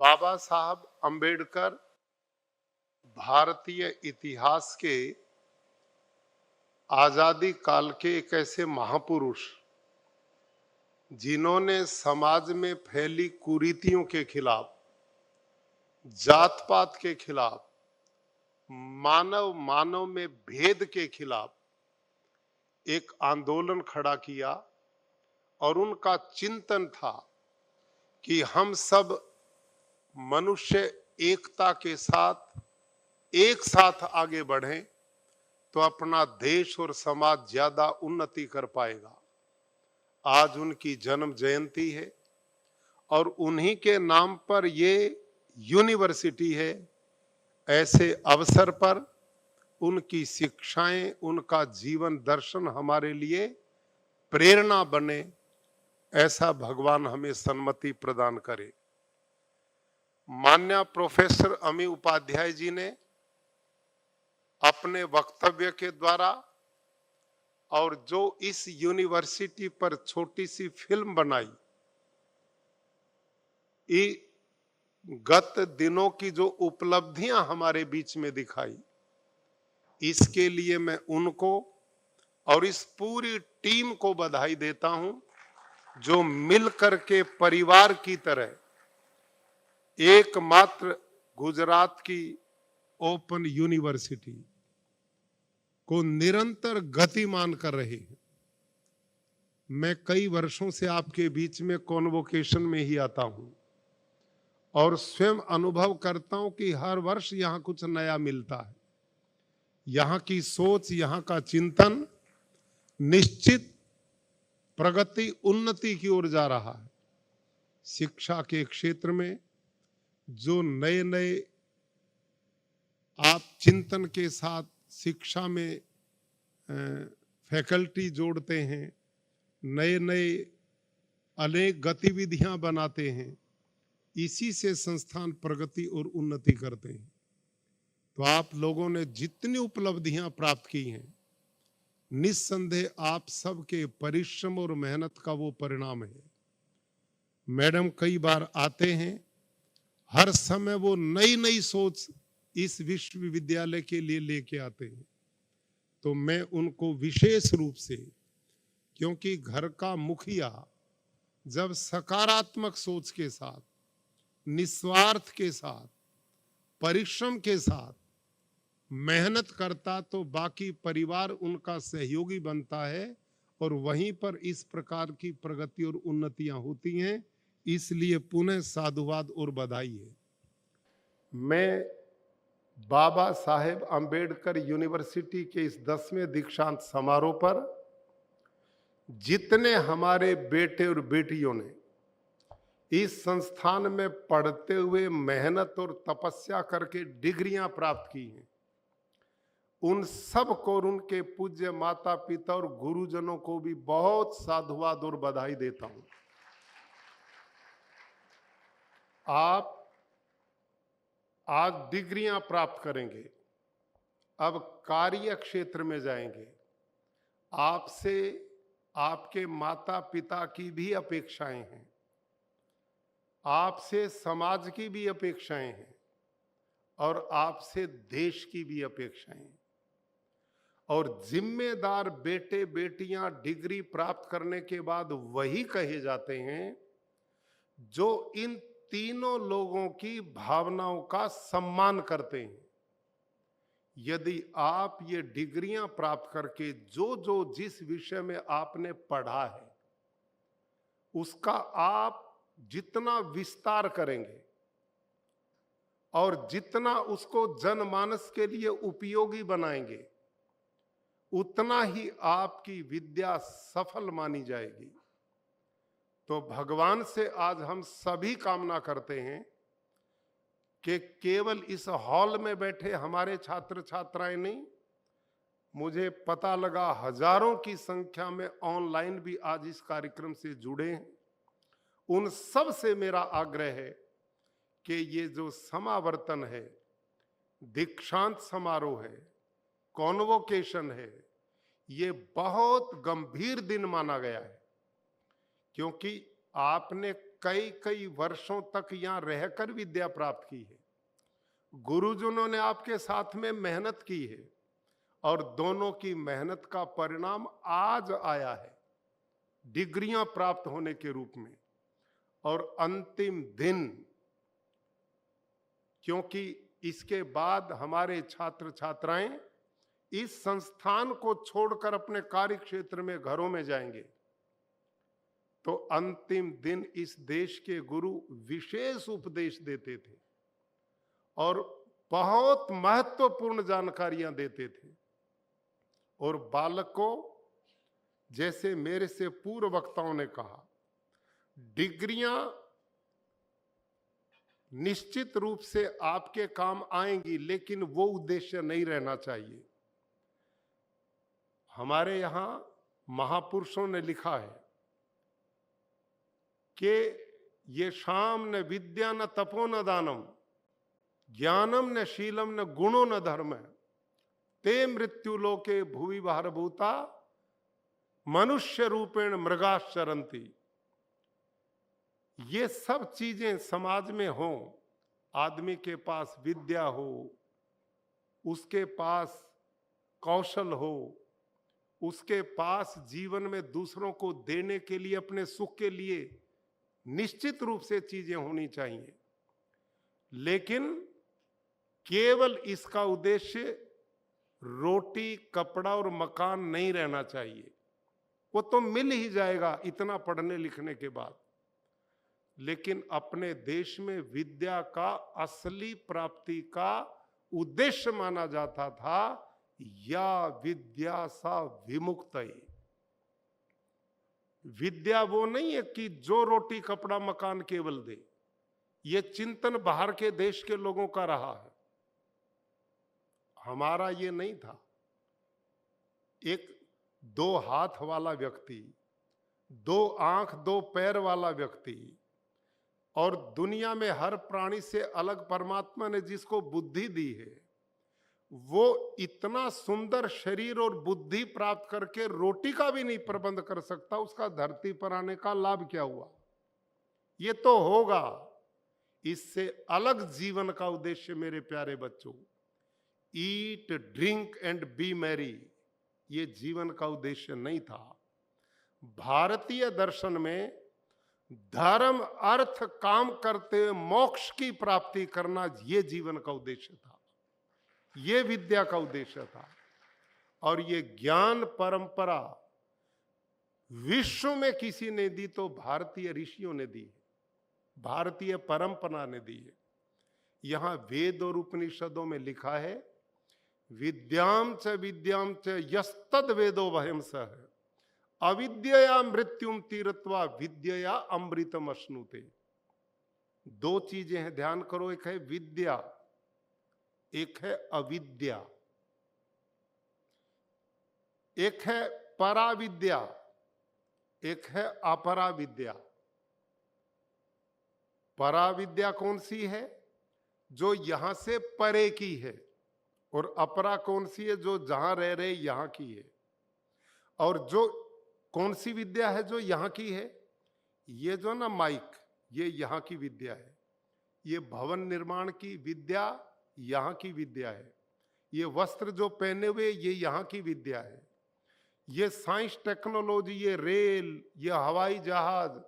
बाबा साहब अंबेडकर भारतीय इतिहास के आजादी काल के एक ऐसे महापुरुष जिन्होंने समाज में फैली कुरीतियों के खिलाफ, जात पात के खिलाफ, मानव मानव में भेद के खिलाफ एक आंदोलन खड़ा किया। और उनका चिंतन था कि हम सब मनुष्य एकता के साथ एक साथ आगे बढ़ें तो अपना देश और समाज ज्यादा उन्नति कर पाएगा। आज उनकी जन्म जयंती है और उन्हीं के नाम पर ये यूनिवर्सिटी है। ऐसे अवसर पर उनकी शिक्षाएं, उनका जीवन दर्शन हमारे लिए प्रेरणा बने, ऐसा भगवान हमें सन्मति प्रदान करे। माननीय प्रोफेसर अमी उपाध्याय जी ने अपने वक्तव्य के द्वारा और जो इस यूनिवर्सिटी पर छोटी सी फिल्म बनाई, गत दिनों की जो उपलब्धियां हमारे बीच में दिखाई, इसके लिए मैं उनको और इस पूरी टीम को बधाई देता हूं, जो मिलकर के परिवार की तरह एकमात्र गुजरात की ओपन यूनिवर्सिटी को निरंतर गतिमान कर रहे हैं। मैं कई वर्षों से आपके बीच में कॉन्वोकेशन में ही आता हूं और स्वयं अनुभव करता हूं कि हर वर्ष यहां कुछ नया मिलता है। यहां की सोच, यहां का चिंतन निश्चित प्रगति, उन्नति की ओर जा रहा है। शिक्षा के क्षेत्र में जो नए नए आप चिंतन के साथ शिक्षा में फैकल्टी जोड़ते हैं, नए नए अनेक गतिविधियां बनाते हैं, इसी से संस्थान प्रगति और उन्नति करते हैं। तो आप लोगों ने जितनी उपलब्धियां प्राप्त की हैं, निस्संदेह आप सबके परिश्रम और मेहनत का वो परिणाम है। मैडम कई बार आते हैं, हर समय वो नई नई सोच इस विश्वविद्यालय के लिए लेके आते हैं। तो मैं उनको विशेष रूप से, क्योंकि घर का मुखिया जब सकारात्मक सोच के साथ, निस्वार्थ के साथ, परिश्रम के साथ मेहनत करता तो बाकी परिवार उनका सहयोगी बनता है और वहीं पर इस प्रकार की प्रगति और उन्नतियां होती हैं। इसलिए पुनः साधुवाद और बधाई है। मैं बाबा साहेब अंबेडकर यूनिवर्सिटी के इस 10वें दीक्षांत समारोह पर जितने हमारे बेटे और बेटियों ने इस संस्थान में पढ़ते हुए मेहनत और तपस्या करके डिग्रियां प्राप्त की हैं, उन सब को और उनके पूज्य माता पिता और गुरुजनों को भी बहुत साधुवाद और बधाई देता हूं। आप आज डिग्रियां प्राप्त करेंगे, अब कार्य क्षेत्र में जाएंगे। आपसे आपके माता पिता की भी अपेक्षाएं हैं, आपसे समाज की भी अपेक्षाएं हैं और आपसे देश की भी अपेक्षाएं। और जिम्मेदार बेटे बेटियां डिग्री प्राप्त करने के बाद वही कहे जाते हैं जो इन तीनों लोगों की भावनाओं का सम्मान करते हैं। यदि आप ये डिग्रियां प्राप्त करके जो जो जिस विषय में आपने पढ़ा है उसका आप जितना विस्तार करेंगे और जितना उसको जनमानस के लिए उपयोगी बनाएंगे, उतना ही आपकी विद्या सफल मानी जाएगी। तो भगवान से आज हम सभी कामना करते हैं कि केवल इस हॉल में बैठे हमारे छात्र छात्राएं नहीं, मुझे पता लगा हजारों की संख्या में ऑनलाइन भी आज इस कार्यक्रम से जुड़े हैं। उन सब से मेरा आग्रह है कि ये जो समावर्तन है, दीक्षांत समारोह है, कॉन्वोकेशन है, ये बहुत गंभीर दिन माना गया है, क्योंकि आपने कई कई वर्षों तक यहाँ रहकर विद्या प्राप्त की है। गुरुजनों ने आपके साथ में मेहनत की है और दोनों की मेहनत का परिणाम आज आया है डिग्रियां प्राप्त होने के रूप में। और अंतिम दिन, क्योंकि इसके बाद हमारे छात्र छात्राएं इस संस्थान को छोड़कर अपने कार्य क्षेत्र में घरों में जाएंगे, तो अंतिम दिन इस देश के गुरु विशेष उपदेश देते थे और बहुत महत्वपूर्ण जानकारियां देते थे। और बालक को, जैसे मेरे से पूर्व वक्ताओं ने कहा, डिग्रियां निश्चित रूप से आपके काम आएंगी, लेकिन वो उद्देश्य नहीं रहना चाहिए। हमारे यहां महापुरुषों ने लिखा है कि ये शाम न विद्या न तपो न दानम, ज्ञानम न शीलम न गुणो न धर्म, ते मृत्यु लोके भुवि भारभूता मनुष्य रूपेण मृगाश्चरंती। ये सब चीजें समाज में हो, आदमी के पास विद्या हो, उसके पास कौशल हो, उसके पास जीवन में दूसरों को देने के लिए, अपने सुख के लिए निश्चित रूप से चीजें होनी चाहिए, लेकिन केवल इसका उद्देश्य रोटी, कपड़ा और मकान नहीं रहना चाहिए। वो तो मिल ही जाएगा इतना पढ़ने लिखने के बाद, लेकिन अपने देश में विद्या का असली प्राप्ति का उद्देश्य माना जाता था या विद्या सा विमुक्तये। विद्या वो नहीं है कि जो रोटी कपड़ा मकान केवल दे। ये चिंतन बाहर के देश के लोगों का रहा है, हमारा ये नहीं था। एक दो हाथ वाला व्यक्ति, दो आंख दो पैर वाला व्यक्ति, और दुनिया में हर प्राणी से अलग परमात्मा ने जिसको बुद्धि दी है, वो इतना सुंदर शरीर और बुद्धि प्राप्त करके रोटी का भी नहीं प्रबंध कर सकता, उसका धरती पर आने का लाभ क्या हुआ? ये तो होगा। इससे अलग जीवन का उद्देश्य मेरे प्यारे बच्चों, eat drink and B Mary, ये जीवन का उद्देश्य नहीं था। भारतीय दर्शन में धर्म अर्थ काम करते हुए मोक्ष की प्राप्ति करना, ये जीवन का उद्देश्य था, ये विद्या का उद्देश्य था। और ये ज्ञान परंपरा विश्व में किसी ने दी तो भारतीय ऋषियों ने दी है, भारतीय परंपरा ने दी है। यहां वेद और उपनिषदों में लिखा है, विद्याम च यस्तद वेदो वहम सह अविद्यया मृत्युम तीरत्वा विद्यया अमृतम अश्नुते। दो चीजें हैं, ध्यान करो, एक है विद्या, एक है अविद्या, एक है पराविद्या, एक है अपराविद्या। पराविद्या कौन सी है? जो यहां से परे की है। और अपरा कौन सी है? जो जहां रह रहे यहां की है। और जो कौन सी विद्या है जो यहां की है? ये जो ना माइक, ये यहां की विद्या है। ये भवन निर्माण की विद्या यहां की विद्या है। ये वस्त्र जो पहने हुए ये यहां की विद्या है। ये साइंस टेक्नोलॉजी, ये रेल, ये हवाई जहाज,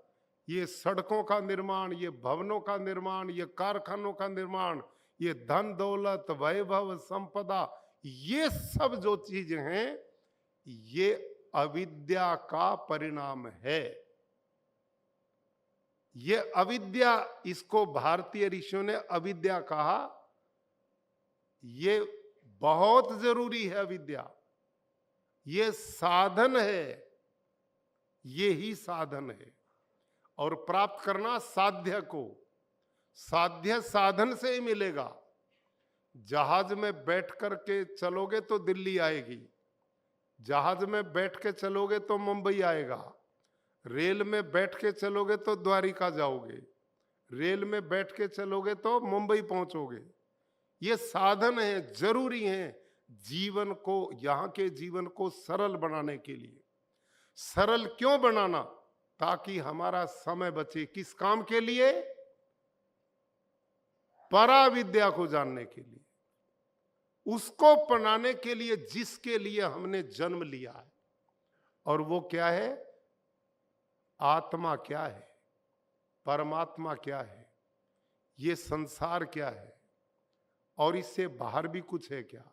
ये सड़कों का निर्माण, ये भवनों का निर्माण, ये कारखानों का निर्माण, ये धन दौलत वैभव संपदा, ये सब जो चीजें हैं ये अविद्या का परिणाम है। ये अविद्या, इसको भारतीय ऋषियों ने अविद्या कहा। ये बहुत जरूरी है अविद्या, ये साधन है, ये ही साधन है। और प्राप्त करना साध्य को, साध्य साधन से ही मिलेगा। जहाज में बैठ करके चलोगे तो दिल्ली आएगी, जहाज में बैठ के चलोगे तो मुंबई आएगा, रेल में बैठ के चलोगे तो द्वारिका जाओगे, रेल में बैठ के चलोगे तो मुंबई पहुंचोगे। ये साधन है, जरूरी है जीवन को, यहाँ के जीवन को सरल बनाने के लिए। सरल क्यों बनाना? ताकि हमारा समय बचे। किस काम के लिए? पराविद्या को जानने के लिए, उसको अपनाने के लिए जिसके लिए हमने जन्म लिया है। और वो क्या है? आत्मा क्या है, परमात्मा क्या है, ये संसार क्या है, और इससे बाहर भी कुछ है क्या,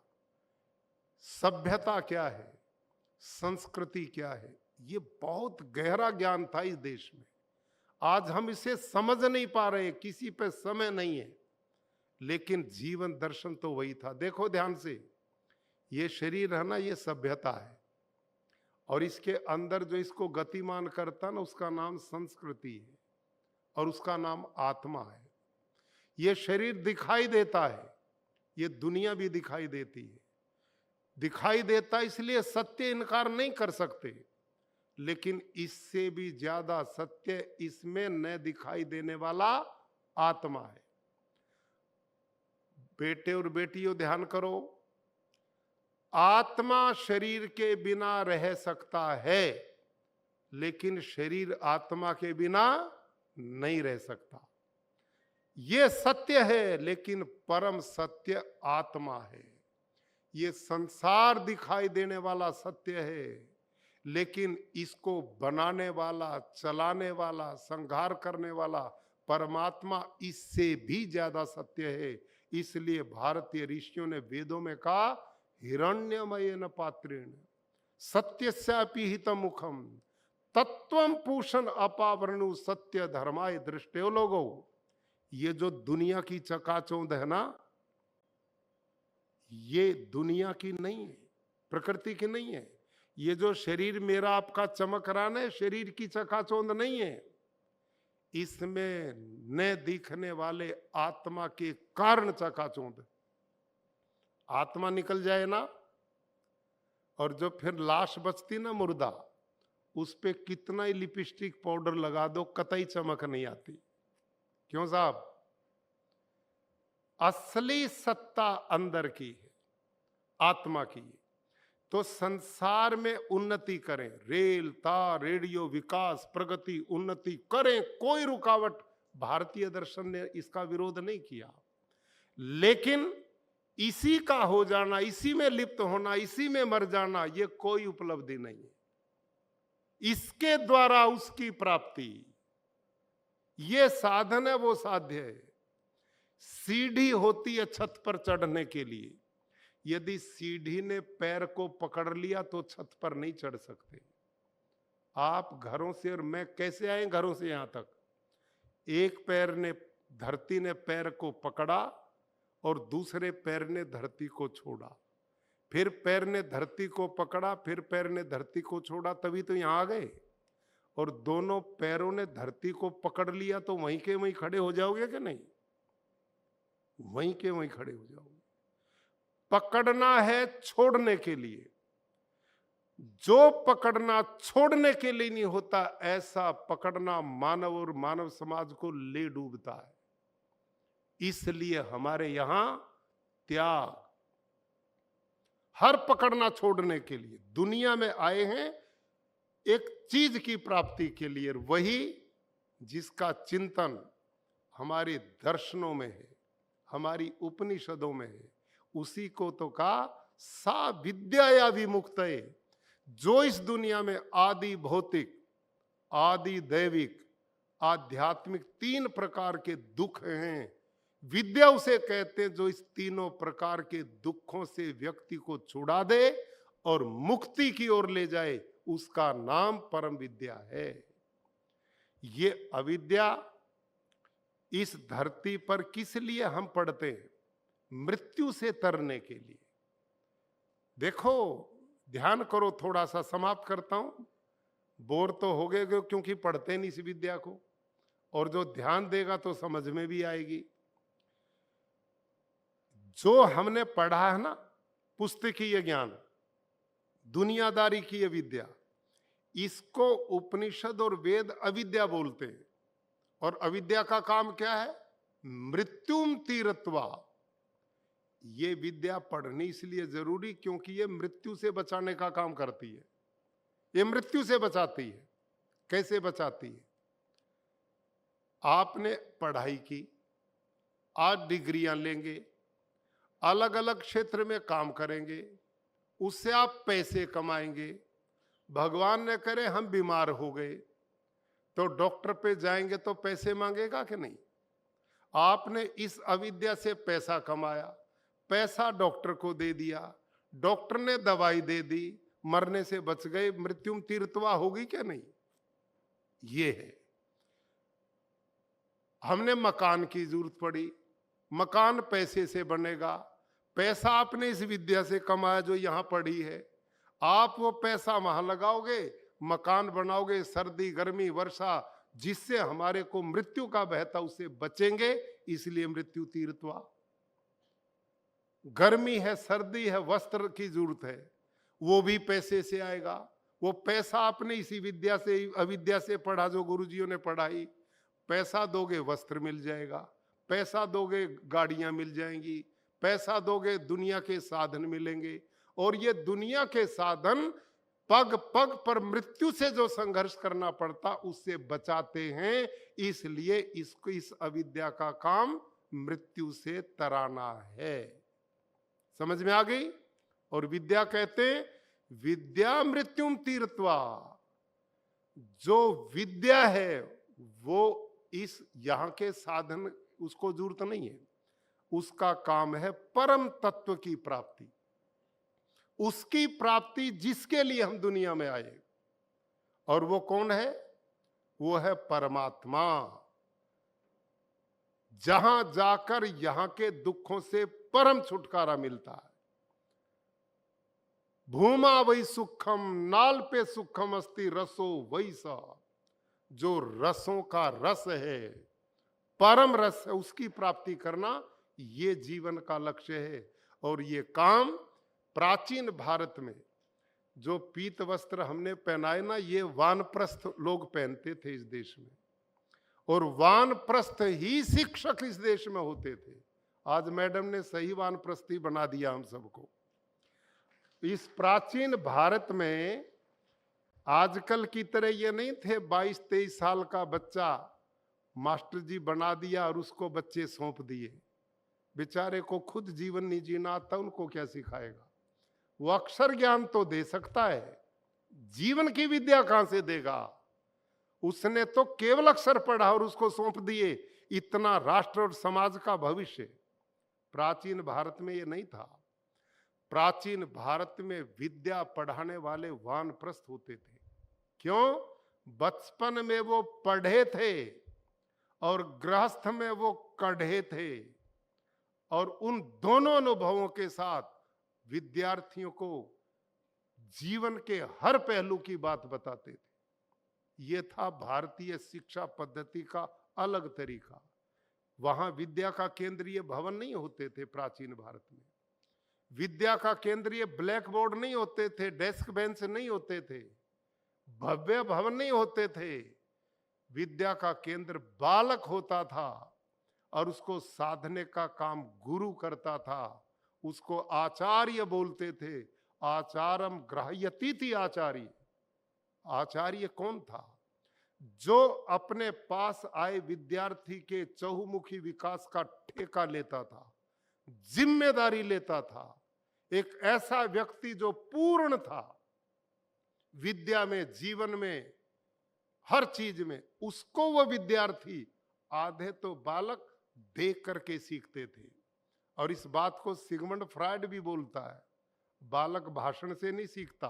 सभ्यता क्या है, संस्कृति क्या है। ये बहुत गहरा ज्ञान था इस देश में। आज हम इसे समझ नहीं पा रहे, किसी पे समय नहीं है, लेकिन जीवन दर्शन तो वही था। देखो ध्यान से, ये शरीर है ना, ये सभ्यता है, और इसके अंदर जो इसको गतिमान करता ना, उसका नाम संस्कृति है, और उसका नाम आत्मा है। ये शरीर दिखाई देता है, ये दुनिया भी दिखाई देती है। दिखाई देता इसलिए सत्य इनकार नहीं कर सकते, लेकिन इससे भी ज्यादा सत्य इसमें न दिखाई देने वाला आत्मा है। बेटे और बेटियों ध्यान करो, आत्मा शरीर के बिना रह सकता है, लेकिन शरीर आत्मा के बिना नहीं रह सकता। यह सत्य है, लेकिन परम सत्य आत्मा है। ये संसार दिखाई देने वाला सत्य है, लेकिन इसको बनाने वाला, चलाने वाला, संहार करने वाला परमात्मा इससे भी ज्यादा सत्य है। इसलिए भारतीय ऋषियों ने वेदों में कहा, हिरण्यमयेन पात्रेण सत्यस्यापि हितमुखम तत्वम पूषण अपावरणु सत्य धर्माय दृष्टयो लोगो। ये जो दुनिया की चकाचौंध है ना, ये दुनिया की नहीं है, प्रकृति की नहीं है। ये जो शरीर मेरा आपका चमक रहा है, शरीर की चकाचौंध नहीं है। इसमें न दिखने वाले आत्मा के कारण चकाचौंध। आत्मा निकल जाए ना, और जो फिर लाश बचती ना, मुर्दा, उस पे कितना ही लिपस्टिक पाउडर लगा दो, कतई चमक नहीं आती। क्यों साहब? असली सत्ता अंदर की है, आत्मा की है। तो संसार में उन्नति करें, रेल, तार, रेडियो, विकास, प्रगति, उन्नति करें, कोई रुकावट, भारतीय दर्शन ने इसका विरोध नहीं किया। लेकिन इसी का हो जाना, इसी में लिप्त होना, इसी में मर जाना, यह कोई उपलब्धि नहीं है। इसके द्वारा उसकी प्राप्ति, यह साधन है, वो साध्य है। सीढ़ी होती है छत पर चढ़ने के लिए, यदि सीढ़ी ने पैर को पकड़ लिया तो छत पर नहीं चढ़ सकते। आप घरों से, और मैं कैसे आए घरों से यहां तक? एक पैर ने, धरती ने पैर को पकड़ा, और दूसरे पैर ने धरती को छोड़ा, फिर पैर ने धरती को पकड़ा, फिर पैर ने धरती को छोड़ा, तभी तो यहां आ गए। और दोनों पैरों ने धरती को पकड़ लिया तो वहीं के वहीं खड़े हो जाओगे कि नहीं? वहीं के वहीं खड़े हो जाओगे। पकड़ना है छोड़ने के लिए, जो पकड़ना छोड़ने के लिए नहीं होता, ऐसा पकड़ना मानव और मानव समाज को ले डूबता है। इसलिए हमारे यहां त्याग, हर पकड़ना छोड़ने के लिए दुनिया में आए हैं एक चीज की प्राप्ति के लिए, वही जिसका चिंतन हमारे दर्शनों में है, हमारी उपनिषदों में है। उसी को तो कहा सा विद्या विमुक्त है। जो इस दुनिया में आदि भौतिक, आदि दैविक, आध्यात्मिक तीन प्रकार के दुख हैं, विद्या उसे कहते हैं जो इस तीनों प्रकार के दुखों से व्यक्ति को छुड़ा दे और मुक्ति की ओर ले जाए, उसका नाम परम विद्या है। ये अविद्या इस धरती पर किस लिए हम पढ़ते हैं? मृत्यु से तरने के लिए। देखो, ध्यान करो, थोड़ा सा समाप्त करता हूं। बोर तो हो गए क्योंकि पढ़ते नहीं इस विद्या को, और जो ध्यान देगा तो समझ में भी आएगी। जो हमने पढ़ा है ना, पुस्तकीय ज्ञान, दुनियादारी की यह विद्या, इसको उपनिषद और वेद अविद्या बोलते हैं। और अविद्या का काम क्या है? मृत्युम तीरत्वा। ये विद्या पढ़नी इसलिए जरूरी क्योंकि ये मृत्यु से बचाने का काम करती है। ये मृत्यु से बचाती है। कैसे बचाती है? आपने पढ़ाई की, आज डिग्रियां लेंगे, अलग अलग क्षेत्र में काम करेंगे, उससे आप पैसे कमाएंगे। भगवान ने करे हम बीमार हो गए तो डॉक्टर पे जाएंगे तो पैसे मांगेगा कि नहीं? आपने इस अविद्या से पैसा कमाया, पैसा डॉक्टर को दे दिया, डॉक्टर ने दवाई दे दी, मरने से बच गए, मृत्युम तीर्थवा होगी क्या नहीं? ये है। हमने मकान की जरूरत पड़ी, मकान पैसे से बनेगा, पैसा आपने इस विद्या से कमाया जो यहां पड़ी है, आप वो पैसा वहां लगाओगे, मकान बनाओगे, सर्दी गर्मी वर्षा जिससे हमारे को मृत्यु का बहता उससे बचेंगे, इसलिए मृत्यु तीर्थवा। गर्मी है, सर्दी है, वस्त्र की जरूरत है, वो भी पैसे से आएगा। वो पैसा आपने इसी विद्या से अविद्या से पढ़ा जो गुरुजियों ने पढ़ाई, पैसा दोगे वस्त्र मिल जाएगा, पैसा दोगे गाड़ियां मिल जाएंगी, पैसा दोगे दुनिया के साधन मिलेंगे। और ये दुनिया के साधन पग पग पर मृत्यु से जो संघर्ष करना पड़ता उससे बचाते हैं। इसलिए इसको इस अविद्या का काम मृत्यु से तराना है। समझ में आ गई? और विद्या कहते हैं विद्या मृत्युम तीर्थवा। जो विद्या है वो इस यहां के साधन उसको जरूरत नहीं है, उसका काम है परम तत्व की प्राप्ति, उसकी प्राप्ति जिसके लिए हम दुनिया में आए। और वो कौन है? वो है परमात्मा। जहां जाकर यहां के दुखों से परम छुटकारा मिलता है। भूमा वही सुखम नाल पे सुखम अस्ति रसो वही सा। जो रसों का रस है, परम रस है, उसकी प्राप्ति करना ये जीवन का लक्ष्य है। और ये काम प्राचीन भारत में जो पीत वस्त्र हमने पहनाए ना, ये वानप्रस्थ लोग पहनते थे इस देश में, और वानप्रस्थ ही शिक्षक इस देश में होते थे। आज मैडम ने सही वानप्रस्थी बना दिया हम सबको। इस प्राचीन भारत में आजकल की तरह ये नहीं थे 22-23 साल का बच्चा मास्टर जी बना दिया और उसको बच्चे सौंप दिए। बेचारे को खुद जीवन नहीं जीना आता, उनको क्या सिखाएगा? वो अक्षर ज्ञान तो दे सकता है, जीवन की विद्या कहां से देगा? उसने तो केवल अक्षर पढ़ा और उसको सौंप दिए इतना राष्ट्र और समाज का भविष्य। प्राचीन भारत में ये नहीं था। प्राचीन भारत में विद्या पढ़ाने वाले वानप्रस्थ होते थे। क्यों? बचपन में वो पढ़े थे और गृहस्थ में वो कढ़े थे, और उन दोनों अनुभवों के साथ विद्यार्थियों को जीवन के हर पहलू की बात बताते थे। ये था भारतीय शिक्षा पद्धति का अलग तरीका। वहां विद्या का केंद्रीय भवन नहीं होते थे प्राचीन भारत में। विद्या का केंद्रीय ब्लैक बोर्ड नहीं होते थे, डेस्क बेंच नहीं होते थे, भव्य भवन नहीं होते थे। विद्या का केंद्र बालक होता था और उसको साधने का काम गुरु करता था। उसको आचार्य बोलते थे। आचारम ग्राह्यतीति आचार्य। आचार्य कौन था? जो अपने पास आए विद्यार्थी के चहुमुखी विकास का ठेका लेता था, जिम्मेदारी लेता था। एक ऐसा व्यक्ति जो पूर्ण था विद्या में, जीवन में, हर चीज में, उसको वो विद्यार्थी, आधे तो बालक देख करके सीखते थे। और इस बात को सिगमंड फ्रायड भी बोलता है, बालक भाषण से नहीं सीखता,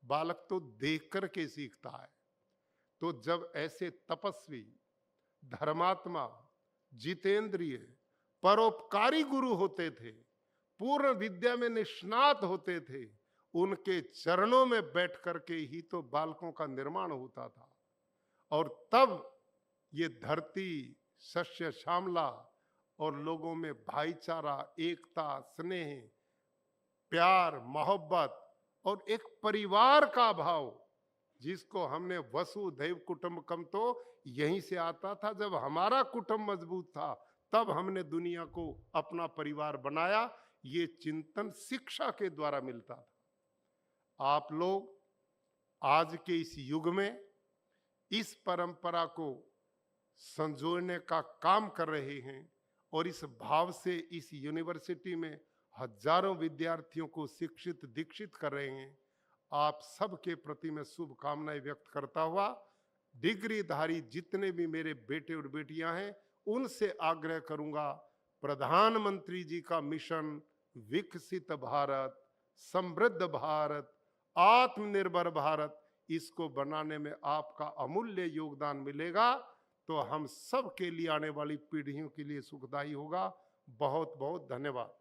बालक तो देख करके सीखता है। तो जब ऐसे तपस्वी, धर्मात्मा, जितेंद्रिय, परोपकारी गुरु होते थे, पूर्ण विद्या में निष्णात होते थे, उनके चरणों में बैठ करके ही तो बालकों का निर्माण होता था। और तब ये धरती सस्य श्यामला और लोगों में भाईचारा, एकता, स्नेह, प्यार, मोहब्बत और एक परिवार का भाव, जिसको हमने वसुधैव कुटुंबकम, तो यहीं से आता था। जब हमारा कुटुंब मजबूत था तब हमने दुनिया को अपना परिवार बनाया। ये चिंतन शिक्षा के द्वारा मिलता था। आप लोग आज के इस युग में इस परंपरा को संजोने का काम कर रहे हैं और इस भाव से इस यूनिवर्सिटी में हजारों विद्यार्थियों को शिक्षित दीक्षित कर रहे हैं। आप सबके प्रति मैं शुभकामनाएं व्यक्त करता हुआ डिग्रीधारी जितने भी मेरे बेटे और बेटियां हैं उनसे आग्रह करूंगा, प्रधानमंत्री जी का मिशन विकसित भारत, समृद्ध भारत, आत्मनिर्भर भारत, इसको बनाने में आपका अमूल्य योगदान मिलेगा तो हम सब के लिए, आने वाली पीढ़ियों के लिए सुखदायी होगा। बहुत बहुत धन्यवाद।